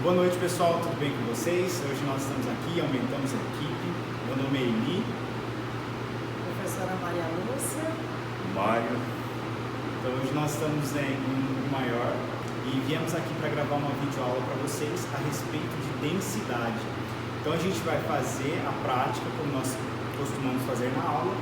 Boa noite, pessoal, tudo bem com vocês? Hoje nós estamos aqui, aumentamos a equipe. Meu nome é Eli. Professora Maria Lúcia. Mário. Então hoje nós estamos em um grupo maior e viemos aqui para gravar uma videoaula para vocês a respeito de densidade. Então a gente vai fazer a prática como nós costumamos fazer na aula.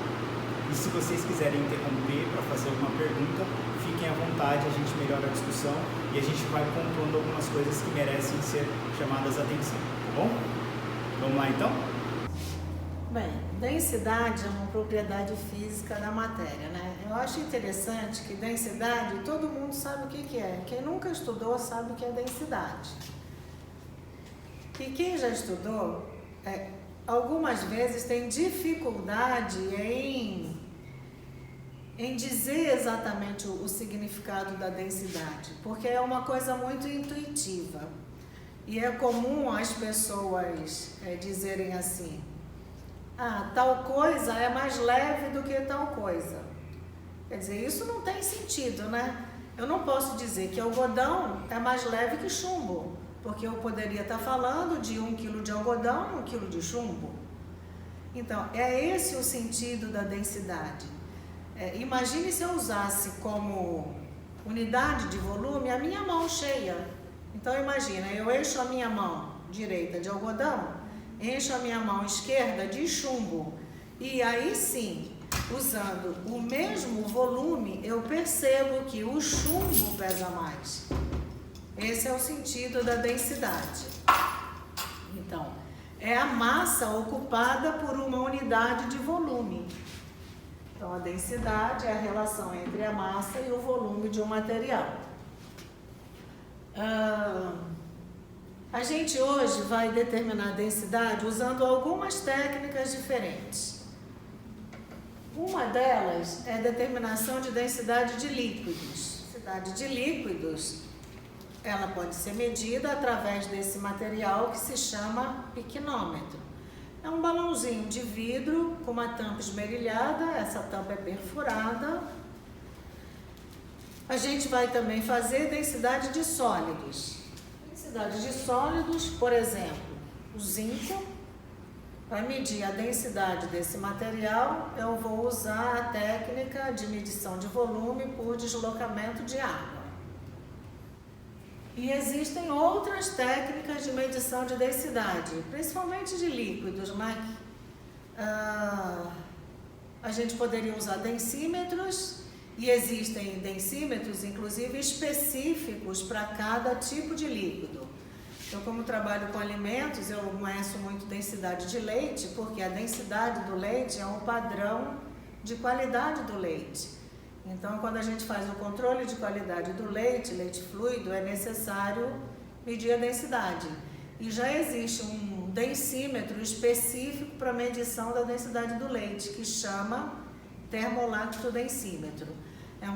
E se vocês quiserem interromper para fazer alguma pergunta, fiquem à vontade, a gente melhora a discussão e a gente vai pontuando algumas coisas que merecem ser chamadas a atenção, tá bom? Vamos lá então? Bem, densidade é uma propriedade física da matéria, né? Eu acho interessante que densidade, todo mundo sabe o que é. Quem nunca estudou sabe o que é densidade. E quem já estudou, algumas vezes tem dificuldade em dizer exatamente o significado da densidade, porque é uma coisa muito intuitiva. E é comum as pessoas dizerem assim: tal coisa é mais leve do que tal coisa. Quer dizer, isso não tem sentido, né? Eu não posso dizer que algodão é mais leve que chumbo, porque eu poderia estar falando de 1 quilo de algodão e 1 quilo de chumbo. Então, é esse o sentido da densidade. Imagine se eu usasse como unidade de volume a minha mão cheia. Então, imagina, eu encho a minha mão direita de algodão, encho a minha mão esquerda de chumbo. E aí sim, usando o mesmo volume, eu percebo que o chumbo pesa mais. Esse é o sentido da densidade. Então, é a massa ocupada por uma unidade de volume. Então, a densidade é a relação entre a massa e o volume de um material. A gente hoje vai determinar a densidade usando algumas técnicas diferentes. Uma delas é a determinação de densidade de líquidos. Densidade de líquidos, ela pode ser medida através desse material que se chama piquenômetro. É um balãozinho de vidro com uma tampa esmerilhada, essa tampa é perfurada. A gente vai também fazer densidade de sólidos. Densidade de sólidos, por exemplo, o zinco. Para medir a densidade desse material, eu vou usar a técnica de medição de volume por deslocamento de água. E existem outras técnicas de medição de densidade, principalmente de líquidos, né? A gente poderia usar densímetros, e existem densímetros, inclusive, específicos para cada tipo de líquido. Eu, como trabalho com alimentos, eu conheço muito densidade de leite, porque a densidade do leite é um padrão de qualidade do leite. Então, quando a gente faz o controle de qualidade do leite, leite fluido, é necessário medir a densidade. E já existe um densímetro específico para medição da densidade do leite, que chama termolactodensímetro. É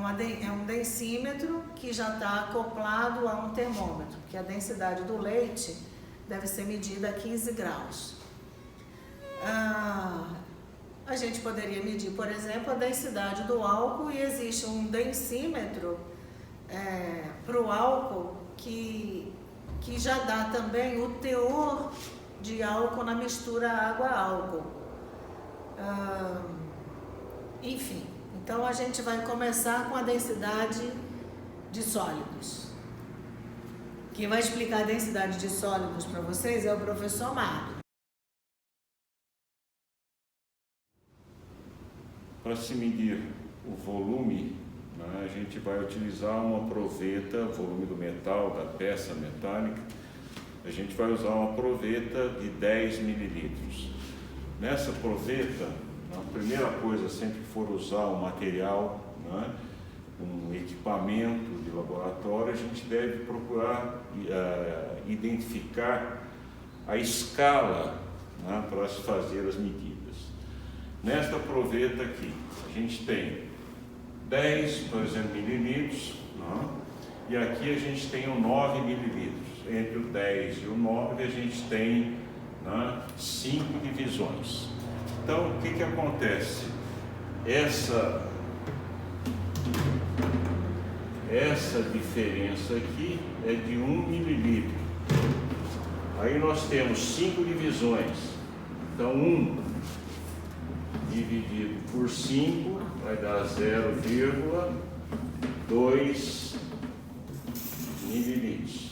um densímetro que já está acoplado a um termômetro, porque a densidade do leite deve ser medida a 15 graus. A gente poderia medir, por exemplo, a densidade do álcool, e existe um densímetro para o álcool que já dá também o teor de álcool na mistura água-álcool. Enfim, então a gente vai começar com a densidade de sólidos. Quem vai explicar a densidade de sólidos para vocês é o professor Mário. Para se medir o volume, né, a gente vai utilizar uma proveta, volume do metal, da peça metálica. A gente vai usar uma proveta de 10 mililitros. Nessa proveta, a primeira coisa, sempre que for usar um material, né, um equipamento de laboratório, a gente deve procurar identificar a escala, né, para se fazer as medidas. Nesta proveta aqui, a gente tem 10, por exemplo, mililitros, né? E aqui a gente tem o 9 mililitros. Entre o 10 e o 9 a gente tem, né, 5 divisões. Então, o que acontece? Essa diferença aqui é de 1 mililitro. Aí nós temos 5 divisões. Então 1 dividido por 5 vai dar 0,2 mililitros.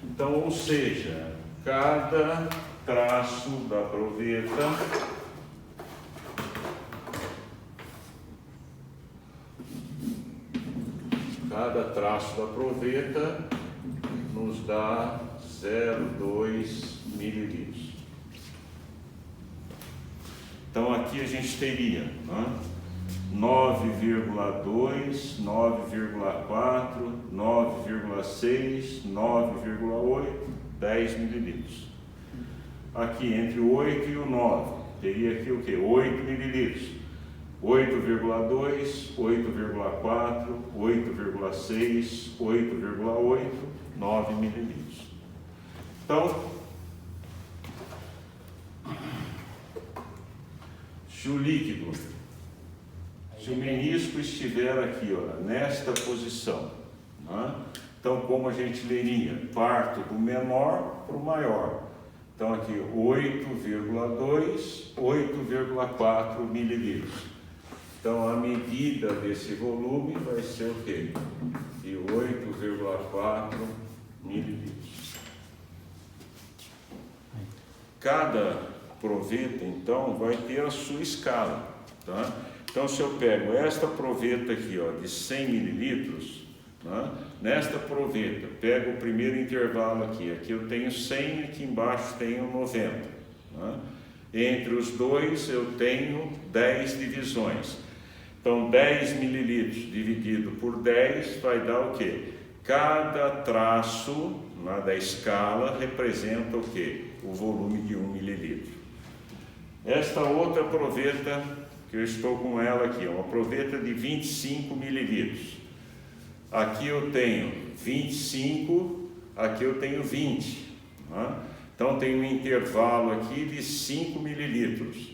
Então, ou seja, cada traço da proveta nos dá 0,2 mililitros. Então aqui a gente teria, né, 9,2, 9,4, 9,6, 9,8, 10 mililitros. Aqui entre o 8 e o 9, teria aqui o que? 8 mililitros. 8,2, 8,4, 8,6, 8,8, 9 mililitros. Então, se o líquido, se o menisco estiver aqui, ó, nesta posição, né? Então, como a gente leria? Parto do menor para o maior. Então, aqui 8,2, 8,4 mililitros. Então, a medida desse volume vai ser o quê? De 8,4 mililitros. Cada proveta, então, vai ter a sua escala, tá? Então, se eu pego esta proveta aqui, ó, de 100 mililitros, tá? Nesta proveta, pego o primeiro intervalo aqui eu tenho 100, aqui embaixo tenho 90. Tá? Entre os dois eu tenho 10 divisões. Então, 10 mililitros dividido por 10 vai dar o quê? Cada traço da escala representa o quê? O volume de 1 mililitro. Esta outra proveta, que eu estou com ela aqui, é uma proveta de 25 mililitros. Aqui eu tenho 25, aqui eu tenho 20. Tá? Então, tem um intervalo aqui de 5 mililitros.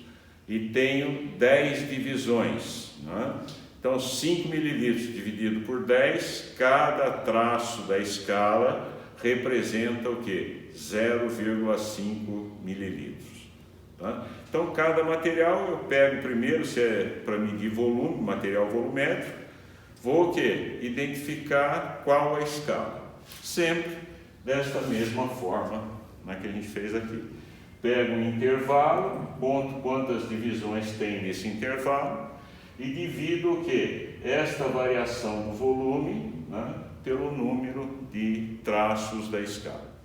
E tenho 10 divisões. Né? Então, 5 mililitros dividido por 10, cada traço da escala representa o quê? 0,5 mililitros. Tá? Então, cada material eu pego primeiro, se é para medir volume, material volumétrico, vou o quê? Identificar qual a escala. Sempre desta mesma forma, né, que a gente fez aqui. Pego um intervalo, conto quantas divisões tem nesse intervalo e divido o quê? Esta variação do volume, né, pelo número de traços da escala.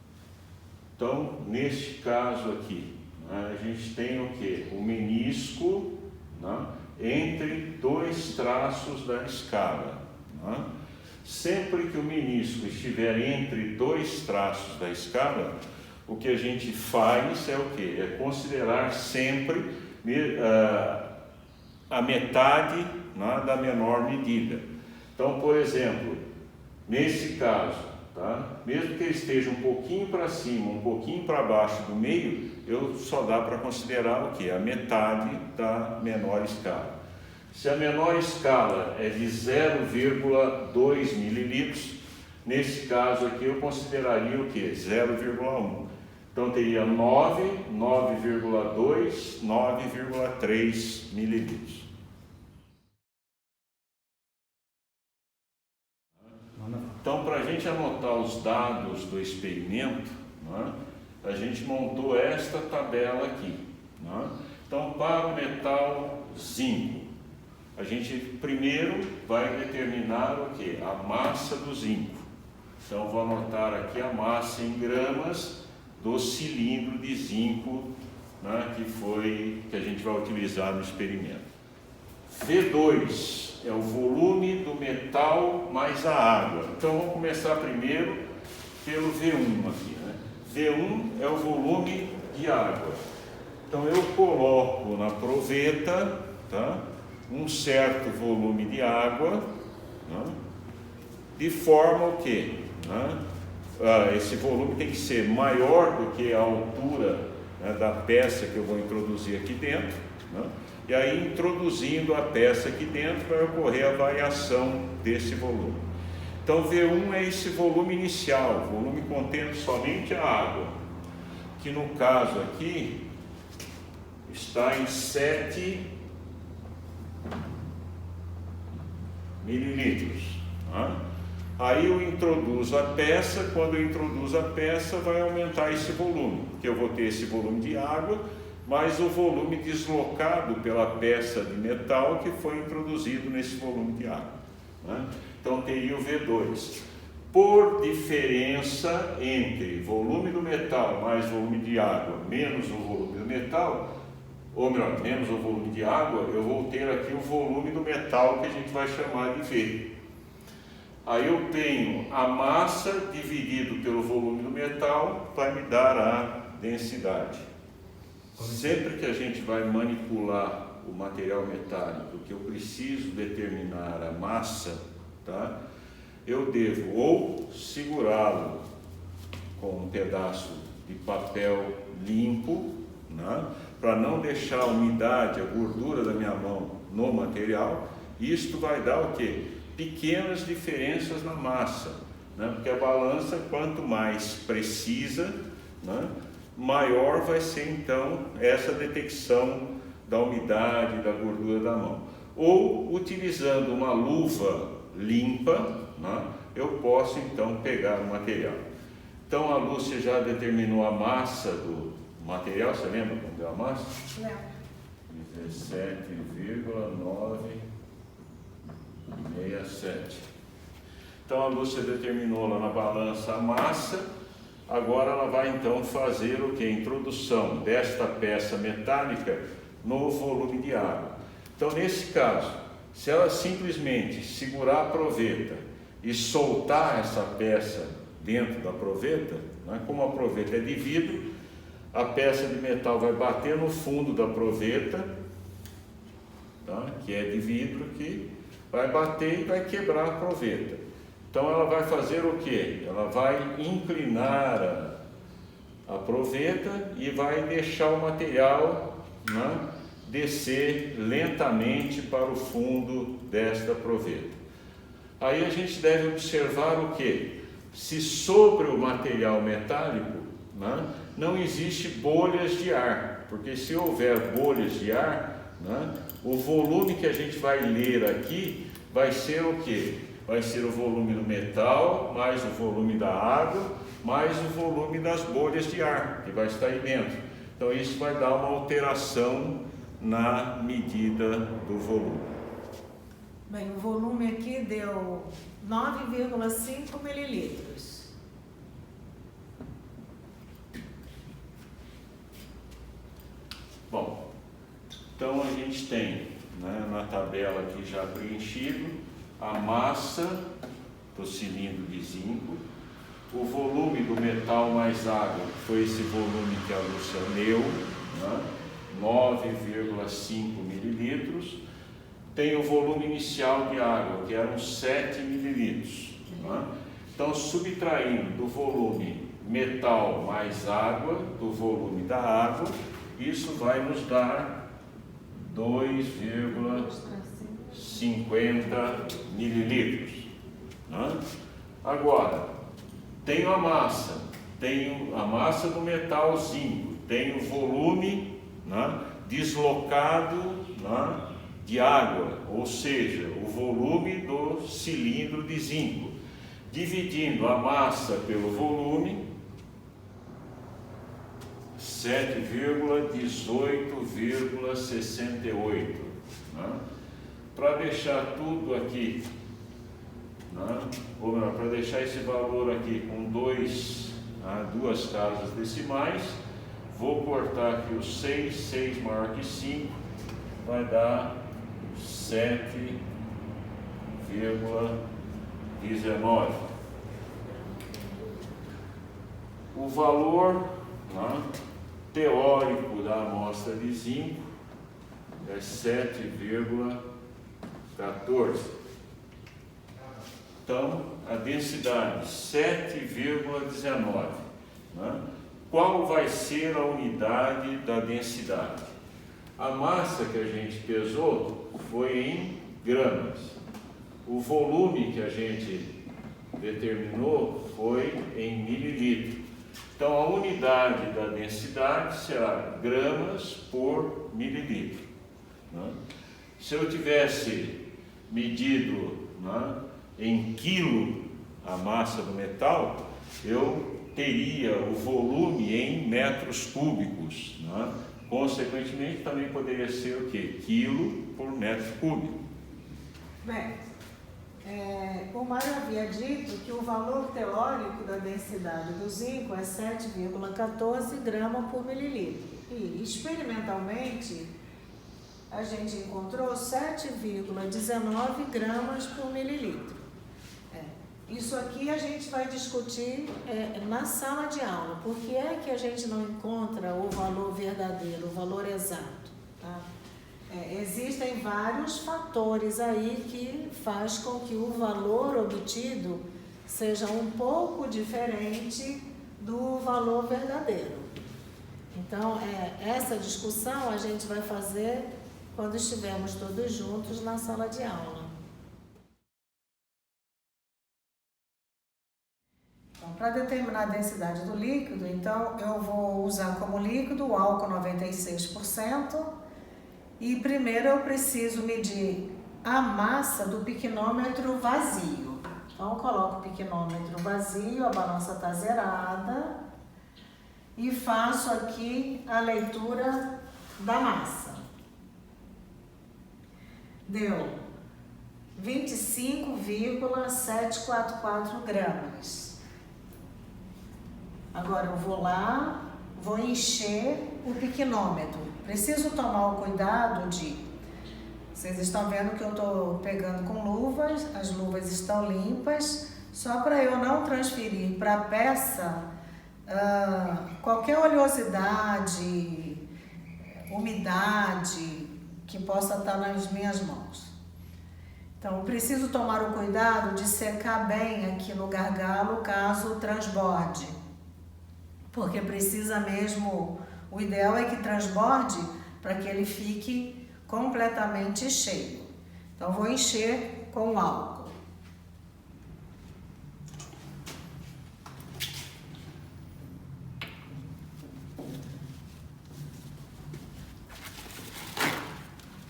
Então, neste caso aqui, né, a gente tem o quê? O menisco, né, entre dois traços da escala. Né? Sempre que o menisco estiver entre dois traços da escala, o que a gente faz é o quê? É considerar sempre a metade, né, da menor medida. Então, por exemplo, nesse caso, tá? Mesmo que ele esteja um pouquinho para cima, um pouquinho para baixo do meio, eu só dá para considerar o quê? A metade da menor escala. Se a menor escala é de 0,2 mililitros, nesse caso aqui eu consideraria o quê? 0,1. Então teria 9, 9,2, 9,3 mililitros. Então, para a gente anotar os dados do experimento, né, a gente montou esta tabela aqui. Né? Então, para o metal zinco, a gente primeiro vai determinar o quê? A massa do zinco. Então, vou anotar aqui a massa em gramas do cilindro de zinco, né, que a gente vai utilizar no experimento. V2 é o volume do metal mais a água. Então, vamos começar primeiro pelo V1 aqui. Né? V1 é o volume de água. Então, eu coloco na proveta, tá, um certo volume de água, né, de forma o quê? Né? Esse volume tem que ser maior do que a altura, né, da peça que eu vou introduzir aqui dentro, né? E aí, introduzindo a peça aqui dentro, vai ocorrer a variação desse volume. Então, V1 é esse volume inicial, volume contendo somente a água. que no caso aqui está em 7 mililitros. Tá? Aí eu introduzo a peça, quando eu introduzo a peça vai aumentar esse volume, porque eu vou ter esse volume de água, mais o volume deslocado pela peça de metal que foi introduzido nesse volume de água. Né? Então teria o V2. Por diferença entre volume do metal mais volume de água menos o volume do metal, ou melhor, menos o volume de água, eu vou ter aqui o volume do metal que a gente vai chamar de V. Aí eu tenho a massa dividido pelo volume do metal, vai me dar a densidade. Sempre que a gente vai manipular o material metálico, que eu preciso determinar a massa, tá? Eu devo ou segurá-lo com um pedaço de papel limpo, né? Para não deixar a umidade, a gordura da minha mão no material. Isto vai dar o quê? Pequenas diferenças na massa, né? Porque a balança, quanto mais precisa, né? Maior vai ser então essa detecção da umidade, da gordura da mão. Ou utilizando uma luva limpa, né? Eu posso então pegar o material. Então a Lúcia já determinou a massa do material, você lembra como deu a massa? Lembro. 17,967. Então a Lúcia determinou lá na balança a massa. Agora ela vai então fazer o que? A introdução desta peça metálica no volume de água. Então nesse caso, se ela simplesmente segurar a proveta e soltar essa peça dentro da proveta, né? Como a proveta é de vidro, a peça de metal vai bater no fundo da proveta, tá? Que é de vidro, que vai bater e vai quebrar a proveta. Então ela vai fazer o que? Ela vai inclinar a proveta e vai deixar o material, né, descer lentamente para o fundo desta proveta. Aí a gente deve observar o que? Se sobre o material metálico, né, não existe bolhas de ar, porque se houver bolhas de ar, né, o volume que a gente vai ler aqui vai ser o que? Vai ser o volume do metal, mais o volume da água, mais o volume das bolhas de ar, que vai estar aí dentro. Então isso vai dar uma alteração na medida do volume. Bem, o volume aqui deu 9,5 mililitros. Bom, então a gente tem, né, na tabela aqui já preenchido, a massa do cilindro de zinco, o volume do metal mais água, que foi esse volume que a Lúcia leu, né, 9,5 mililitros, tem o volume inicial de água, que eram 7 mililitros. Né? Então, subtraindo do volume metal mais água, do volume da água, isso vai nos dar 2,50 mililitros. Né? Agora, tenho a massa do metal zinco, tenho o volume, né, deslocado, né, de água, ou seja, o volume do cilindro de zinco, dividindo a massa pelo volume, 7,18,68. Né? Para deixar tudo aqui, né? Ou melhor, para deixar esse valor aqui com duas casas decimais, vou cortar aqui o 6 maior que 5, vai dar 7,19. O valor, né, teórico da amostra de zinco é 7,14. Então, a densidade 7,19. Né? Qual vai ser a unidade da densidade? A massa que a gente pesou foi em gramas. O volume que a gente determinou foi em mililitro. Então, a unidade da densidade será gramas por mililitro. Né? Se eu tivesse medido, né, em quilo a massa do metal, eu teria o volume em metros cúbicos. Né? Consequentemente, também poderia ser o quê? Quilo por metro cúbico. Bem, o Mário havia dito que o valor teórico da densidade do zinco é 7,14 gramas por mililitro. E, experimentalmente, a gente encontrou 7,19 gramas por mililitro. Isso aqui a gente vai discutir na sala de aula. Por que é que a gente não encontra o valor verdadeiro, o valor exato? Tá? Existem vários fatores aí que faz com que o valor obtido seja um pouco diferente do valor verdadeiro. Então, essa discussão a gente vai fazer quando estivermos todos juntos na sala de aula. Então, para determinar a densidade do líquido, então eu vou usar como líquido o álcool 96%. E primeiro eu preciso medir a massa do piquenômetro vazio. Então eu coloco o piquenômetro vazio, a balança está zerada e faço aqui a leitura da massa. Deu 25,744 gramas. Agora eu vou lá, vou encher o piquenômetro. Preciso tomar o cuidado de... Vocês estão vendo que eu estou pegando com luvas, as luvas estão limpas, só para eu não transferir para a peça qualquer oleosidade, umidade que possa estar nas minhas mãos. Então, eu preciso tomar o cuidado de secar bem aqui no gargalo caso transborde, porque precisa mesmo... O ideal é que transborde para que ele fique completamente cheio. Então, vou encher com álcool.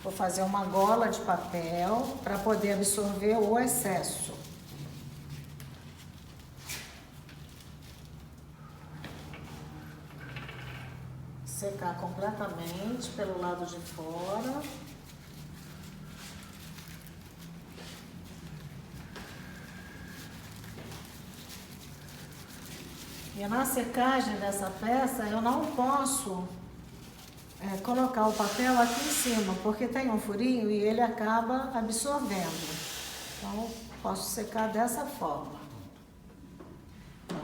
Vou fazer uma gola de papel para poder absorver o excesso. Secar completamente pelo lado de fora. E na secagem dessa peça eu não posso colocar o papel aqui em cima, porque tem um furinho e ele acaba absorvendo. Então posso secar dessa forma.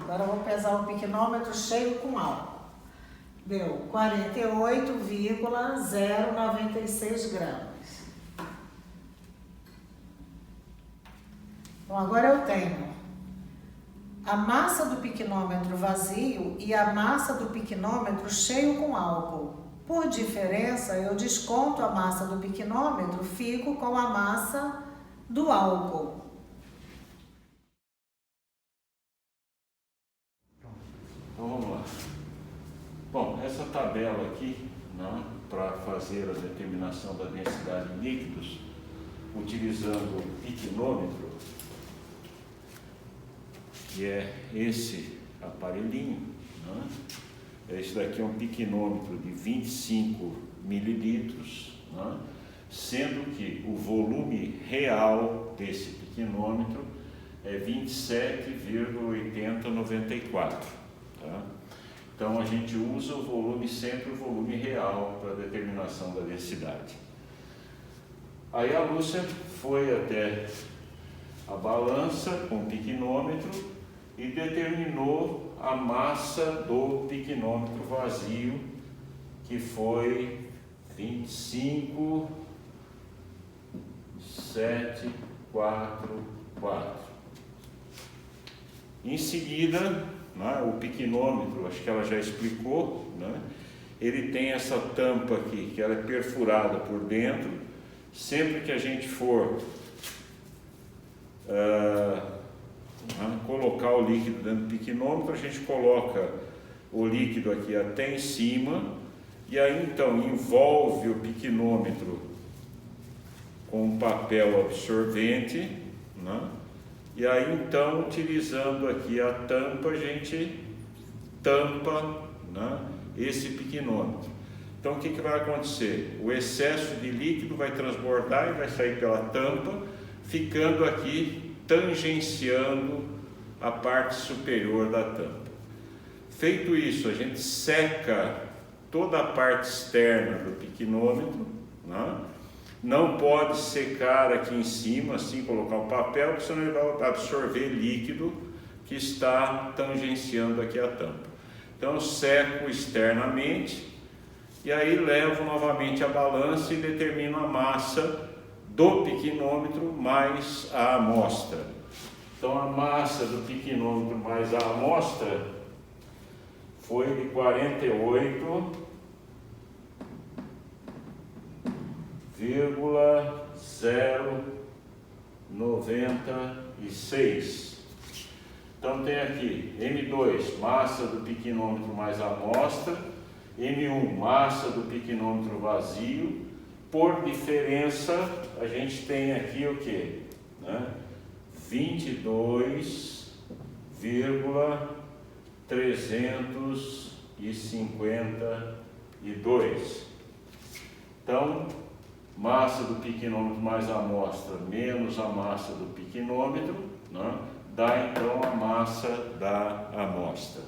Agora eu vou pesar o piquenômetro cheio com álcool. Deu 48,096 gramas. Então, agora eu tenho a massa do piquenômetro vazio e a massa do piquenômetro cheio com álcool. Por diferença, eu desconto a massa do piquenômetro, fico com a massa do álcool. Então, vamos lá. Bom, essa tabela aqui, né, para fazer a determinação da densidade em líquidos, utilizando o piquenômetro, que é esse aparelhinho, né? Esse daqui é um piquenômetro de 25 mililitros, né? Sendo que o volume real desse piquenômetro é 27,8094. Tá? Então a gente usa o volume, sempre o volume real para a determinação da densidade. Aí a Lúcia foi até a balança com o piquenômetro e determinou a massa do piquenômetro vazio, que foi 25,744. Em seguida, né, o piquenômetro, acho que ela já explicou, né, ele tem essa tampa aqui, que ela é perfurada por dentro. Sempre que a gente for colocar o líquido dentro do piquinômetro, a gente coloca o líquido aqui até em cima, e aí então envolve o piquinômetro com um papel absorvente, né? E aí então, utilizando aqui a tampa, a gente tampa, né, esse piquinômetro. Então o que vai acontecer? O excesso de líquido vai transbordar e vai sair pela tampa, ficando aqui tangenciando a parte superior da tampa. Feito isso, a gente seca toda a parte externa do piquinômetro, né? Não pode secar aqui em cima, assim, colocar um papel, porque senão ele vai absorver líquido que está tangenciando aqui a tampa. Então eu seco externamente e aí levo novamente a balança e determino a massa do piquinômetro mais a amostra. Então a massa do piquinômetro mais a amostra foi de 48,096. Então tem aqui M2, massa do piquinômetro mais a amostra, M1, massa do piquinômetro vazio. Por diferença, a gente tem aqui o que? Né? 22,352. Então, massa do piquinômetro mais a amostra menos a massa do piquinômetro, né? Dá então a massa da amostra.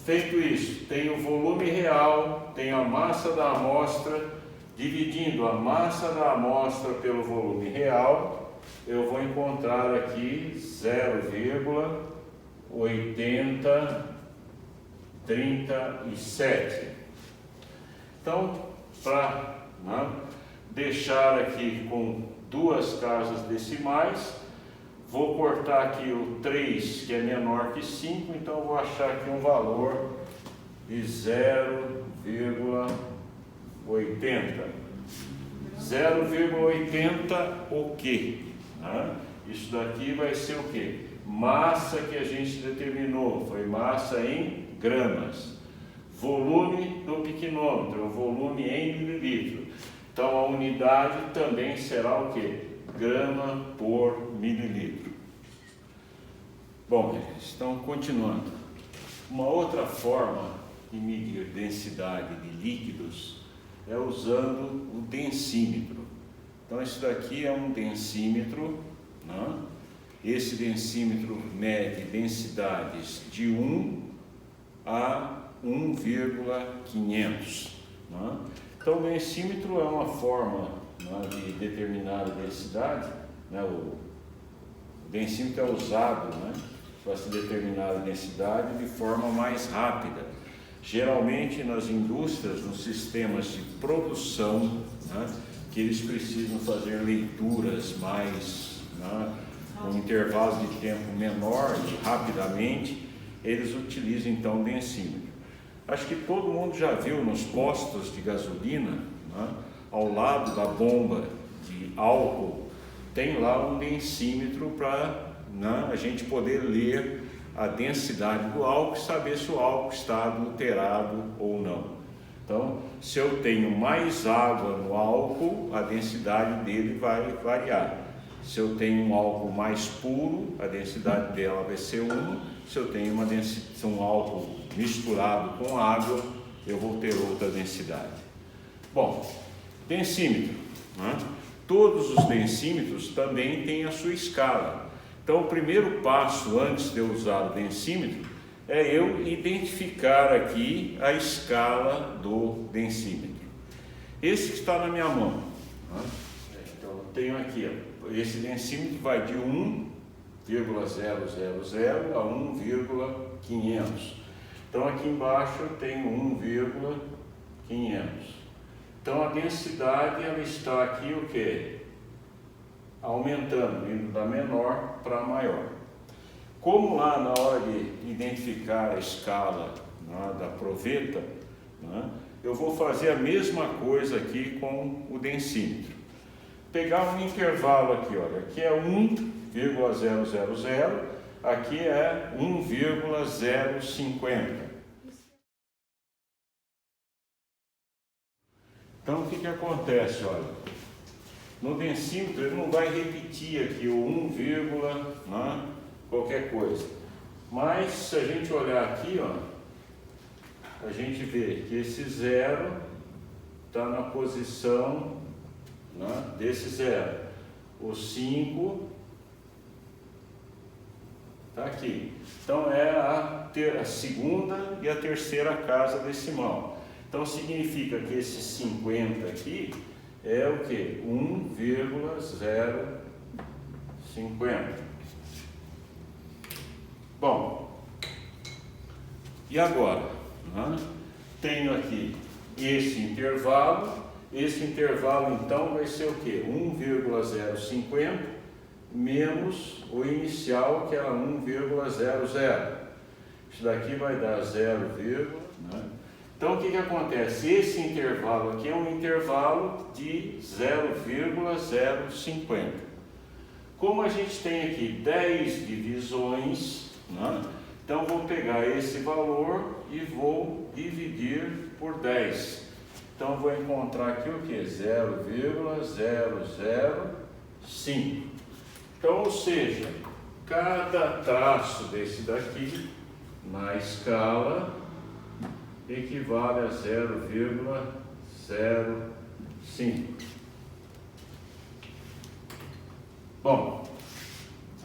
Feito isso, tem o volume real, tem a massa da amostra, dividindo a massa da amostra pelo volume real, eu vou encontrar aqui 0,8037. Então, para deixar aqui com duas casas decimais, vou cortar aqui o 3, que é menor que 5, então vou achar aqui um valor de 0,80. 0,80 o quê? Isso daqui vai ser o quê? Massa que a gente determinou, foi massa em gramas. Volume do piquinômetro, o volume em mililitro. Então a unidade também será o quê? Grama por mililitro. Bom, então continuando. Uma outra forma de medir densidade de líquidos é usando o densímetro. Então isso daqui é um densímetro, né? Esse densímetro mede densidades de 1 a 1,500. Né? Então o densímetro é uma forma, né, de determinar a densidade, né? O densímetro é usado, né, para se determinar a densidade de forma mais rápida. Geralmente nas indústrias, nos sistemas de produção, né, que eles precisam fazer leituras mais, né, com intervalos de tempo menor e rapidamente, eles utilizam então o densímetro. Acho que todo mundo já viu nos postos de gasolina, né, ao lado da bomba de álcool, tem lá um densímetro para, né, a gente poder ler a densidade do álcool e saber se o álcool está adulterado ou não. Então, se eu tenho mais água no álcool, a densidade dele vai variar. Se eu tenho um álcool mais puro, a densidade dela vai ser 1. Se eu tenho um álcool misturado com água, eu vou ter outra densidade. Bom, densímetro, né? Todos os densímetros também têm a sua escala. Então, o primeiro passo antes de eu usar o densímetro é eu identificar aqui a escala do densímetro. Esse que está na minha mão, né? Então, eu tenho aqui, ó, esse densímetro vai de 1,000 a 1,500. Então, aqui embaixo eu tenho 1,500. Então, a densidade ela está aqui o quê? Aumentando, indo da menor para maior. Como lá na hora de identificar a escala, né, da proveta, né, eu vou fazer a mesma coisa aqui com o densímetro. Pegar um intervalo aqui, olha, aqui é 1,000, aqui é 1,050. Então, o que acontece? Olha, no densímetro ele não vai repetir aqui o 1, né, qualquer coisa. Mas, se a gente olhar aqui, ó, a gente vê que esse zero está na posição, né, desse zero. O 5 está aqui. Então, é a segunda e a terceira casa decimal. Então, significa que esse 50 aqui é o que? 1,050. Bom, e agora? Né? Tenho aqui esse intervalo então vai ser o que? 1,050 menos o inicial, que era 1,00. Isso daqui vai dar 0, né? Então, o que acontece? Esse intervalo aqui é um intervalo de 0,050. Como a gente tem aqui 10 divisões, né? Então vou pegar esse valor e vou dividir por 10. Então vou encontrar aqui o que? 0,005. Então, ou seja, cada traço desse daqui na escala equivale a 0,05. Bom,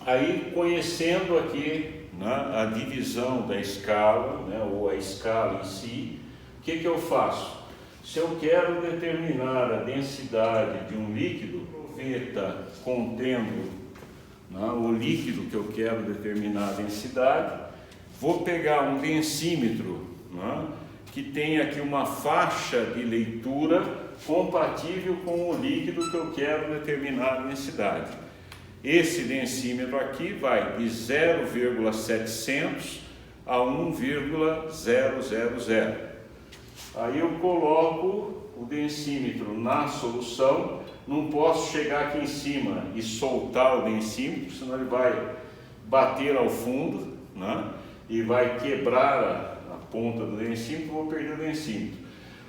aí conhecendo aqui, né, a divisão da escala, né, ou a escala em si, o que eu faço? Se eu quero determinar a densidade de um líquido, proveta contendo, né, o líquido que eu quero determinar a densidade, vou pegar um densímetro, né, que tem aqui uma faixa de leitura compatível com o líquido que eu quero determinar a densidade. Esse densímetro aqui vai de 0,700 a 1,000. Aí eu coloco o densímetro na solução, não posso chegar aqui em cima e soltar o densímetro, senão ele vai bater ao fundo, né? E vai quebrar a ponta do densímetro, vou perder o densímetro.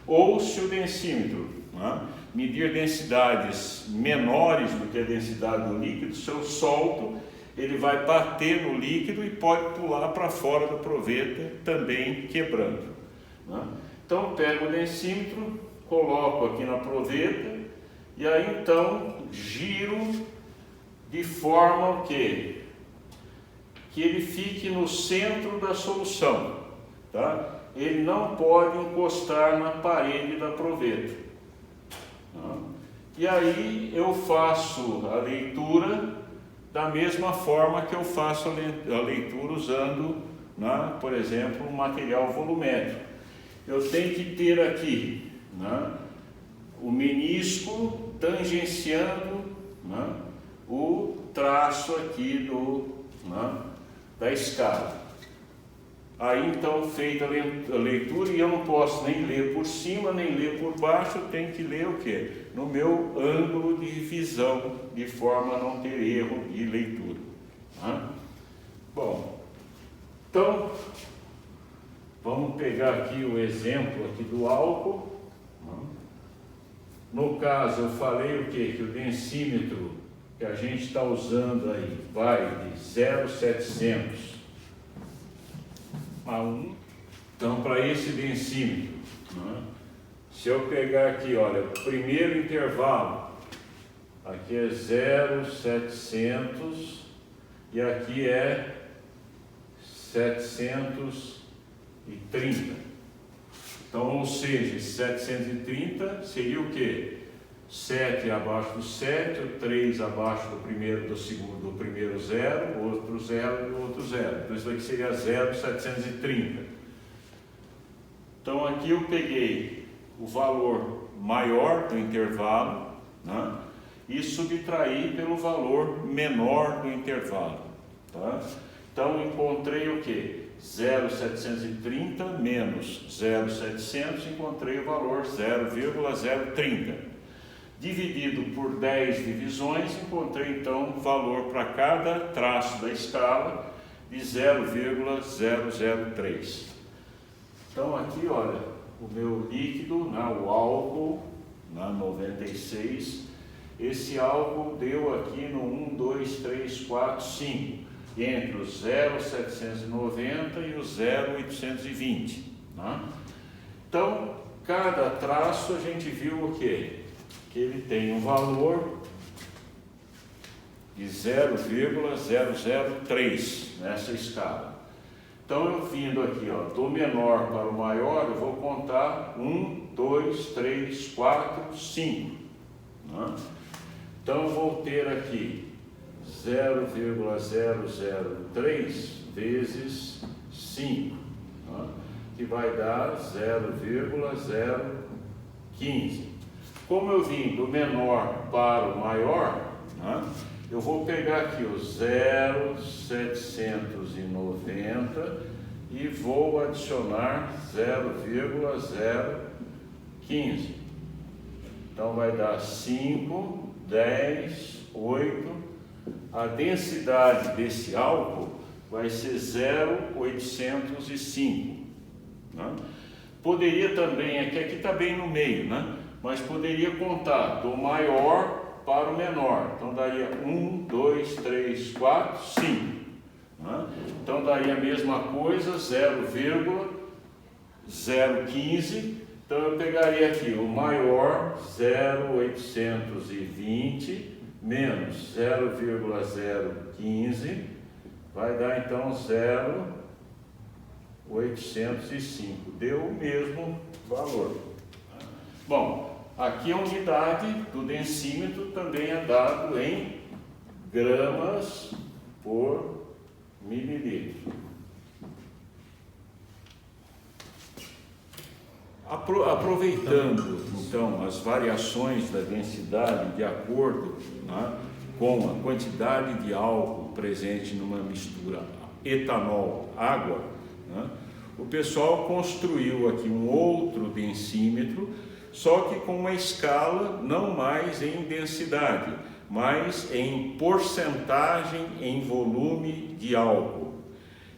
Ou se o densímetro, né, medir densidades menores do que a densidade do líquido, se eu solto, ele vai bater no líquido e pode pular para fora da proveta, também quebrando, né? Então eu pego o densímetro, coloco aqui na proveta e aí então giro de forma que ele fique no centro da solução, tá? Ele não pode encostar na parede da proveta, tá? E aí eu faço a leitura da mesma forma que eu faço a leitura usando, né, por exemplo, um material volumétrico. Eu tenho que ter aqui, né, o menisco tangenciando, né, o traço aqui né, da escala. Aí então, feita a leitura, e eu não posso nem ler por cima, nem ler por baixo, eu tenho que ler o quê? No meu ângulo de visão, de forma a não ter erro de leitura, né? Bom, então, vamos pegar aqui o exemplo aqui do álcool. No caso, eu falei o quê? Que o densímetro que a gente está usando aí vai de 0,700 a 1. Então, para esse densímetro, né, se eu pegar aqui, olha, o primeiro intervalo, aqui é 0,700 e aqui é 730. Então, ou seja, 730 seria o quê? 7 abaixo do 7, o 3 abaixo do primeiro, do segundo, do primeiro zero, outro zero e outro zero. Então, isso daqui seria 0,730. Então, aqui eu peguei o valor maior do intervalo, né, e subtraí pelo valor menor do intervalo, tá? Então, encontrei o quê? 0,730 menos 0,700, encontrei o valor 0,030. Dividido por 10 divisões, encontrei então o valor para cada traço da escala de 0,003. Então aqui, olha, o meu líquido, o álcool, na 96, esse álcool deu aqui no 1, 2, 3, 4, 5, entre o 0,790 e o 0,820. Então, cada traço a gente viu o quê? Que ele tem um valor de 0,003 nessa escala. Então, eu vindo aqui, do menor para o maior, eu vou contar 1, 2, 3, 4, 5. Então, eu vou ter aqui 0,003 vezes 5, que vai dar 0,015. Como eu vim do menor para o maior, eu vou pegar aqui o 0,790 e vou adicionar 0,015. Então vai dar 5, 10, 8. A densidade desse álcool vai ser 0,805. Poderia também, aqui está bem no meio, mas poderia contar do maior para o menor. Então daria 1, 2, 3, 4, 5. Então daria a mesma coisa, 0,015. Então eu pegaria aqui o maior, 0,820 menos 0,015, vai dar então 0,805. Deu o mesmo valor. Bom, aqui a unidade do densímetro também é dado em gramas por mililitro. Aproveitando então as variações da densidade de acordo com a quantidade de álcool presente numa mistura etanol-água, o pessoal construiu aqui um outro densímetro, só que com uma escala não mais em densidade, mas em porcentagem em volume de álcool.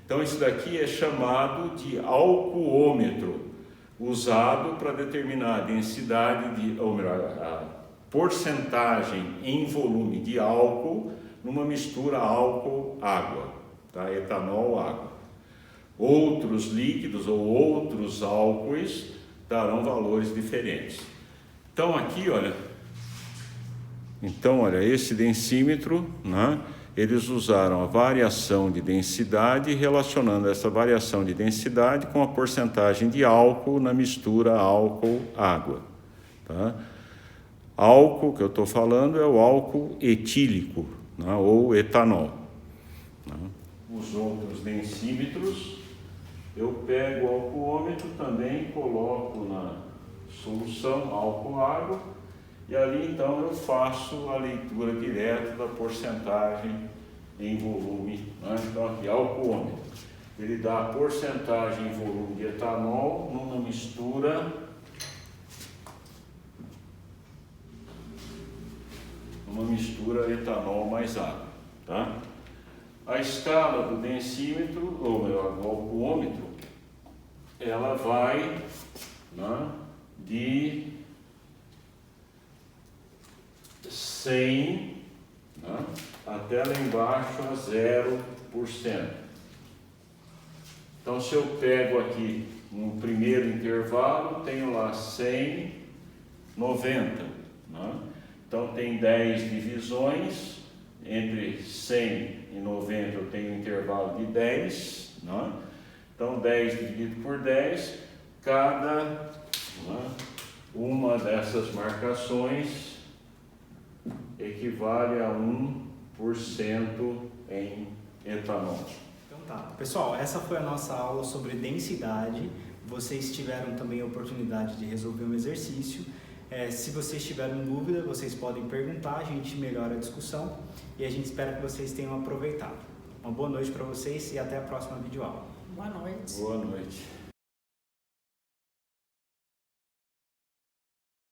Então isso daqui é chamado de alcoômetro, usado para determinar a densidade ou melhor, a porcentagem em volume de álcool numa mistura álcool-água, etanol-água. Outros líquidos ou outros álcoois darão valores diferentes. Então aqui, olha, esse densímetro, eles usaram a variação de densidade, relacionando essa variação de densidade com a porcentagem de álcool na mistura álcool-água. Álcool que eu estou falando é o álcool etílico, ou etanol. Os outros densímetros, eu pego o alcoômetro também, coloco na solução álcool-água, e ali então eu faço a leitura direta da porcentagem em volume. Então aqui, alcoômetro, ele dá a porcentagem em volume de etanol numa mistura etanol mais água. A escala do densímetro, ou melhor, do alcoômetro, ela vai de 100 até lá embaixo a 0%. Então, se eu pego aqui um primeiro intervalo, tenho lá 100, 90. Então, tem 10 divisões, entre 100 e 90 eu tenho um intervalo de 10. Então, 10 dividido por 10, cada uma dessas marcações equivale a 1% em etanol. Então tá. Pessoal, essa foi a nossa aula sobre densidade. Vocês tiveram também a oportunidade de resolver um exercício. Se vocês tiverem dúvida, vocês podem perguntar, a gente melhora a discussão e a gente espera que vocês tenham aproveitado. Uma boa noite para vocês e até a próxima videoaula. Boa noite. Boa noite.